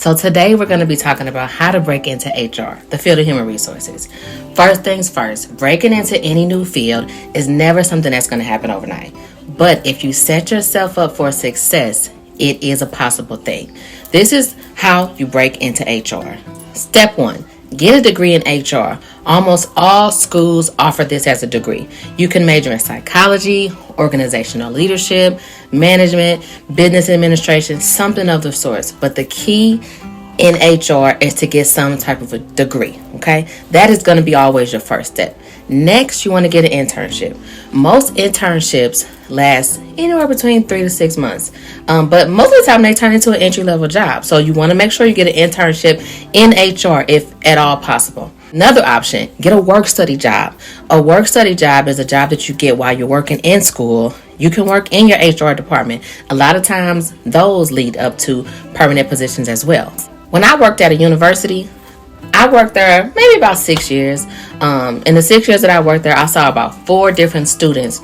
So today we're going to be talking about how to break into HR, the field of human resources. First things first, breaking into any new field is never something that's going to happen overnight. But if you set yourself up for success, it is a possible thing. This is how you break into HR. Step 1, get a degree in HR. Almost all schools offer this as a degree. You can major in psychology, organizational leadership, management, business administration, something of the sorts. But the key in HR is to get some type of a degree, okay? That is going to be always your first step. Next, you want to get an internship. Most internships last anywhere between 3 to 6 months. But most of the time they turn into an entry-level job. So you want to make sure you get an internship in HR if at all possible. Another option, get a work-study job. A work-study job is a job that you get while you're working in school. You can work in your HR department. A lot of times those lead up to permanent positions as well. When I worked at a university, I worked there maybe about 6 years. In the 6 years that I worked there, I saw about 4 different students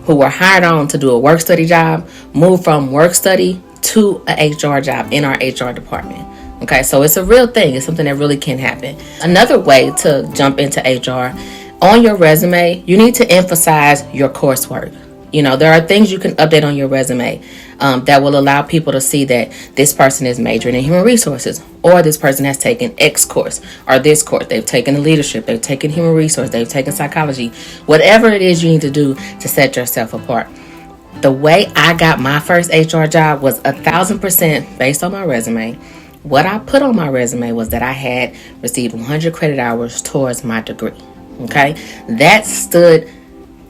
who were hired on to do a work study job, move from work study to an HR job in our HR department. Okay, so it's a real thing. It's something that really can happen. Another way to jump into HR, on your resume, you need to emphasize your coursework. You know, there are things you can update on your resume that will allow people to see that this person is majoring in human resources, or this person has taken X course, or this course. They've taken leadership, they've taken human resource, they've taken psychology. Whatever it is you need to do to set yourself apart. The way I got my first HR job was 1,000% based on my resume. What I put on my resume was that I had received 100 credit hours towards my degree. Okay, that stood,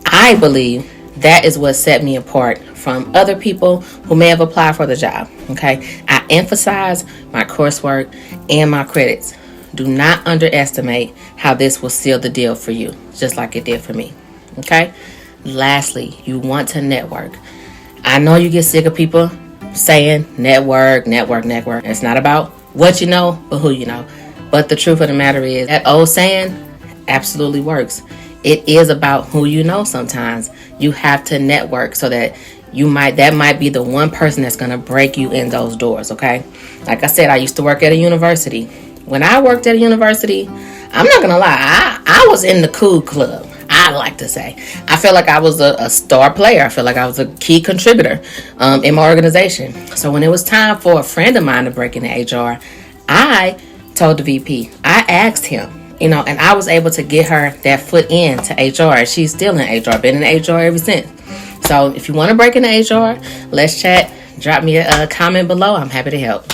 I believe, that is what set me apart from other people who may have applied for the job. Okay, I emphasize my coursework and my credits. Do not underestimate how this will seal the deal for you, just like it did for me. Okay, lastly, you want to network. I know you get sick of people saying network. It's not about what you know, but who you know. But the truth of the matter is, that old saying absolutely works. It is about who you know sometimes. You have to network so that that might be the one person that's going to break you in those doors, okay? Like I said, I used to work at a university. When I worked at a university, I'm not going to lie, I was in the cool club. I like to say. I feel like I was a star player. I feel like I was a key contributor in my organization. So when it was time for a friend of mine to break into HR, I told the VP, I asked him, and I was able to get her that foot into HR. She's still in HR, been in HR ever since. So if you want to break into HR, let's chat. Drop me a comment below. I'm happy to help.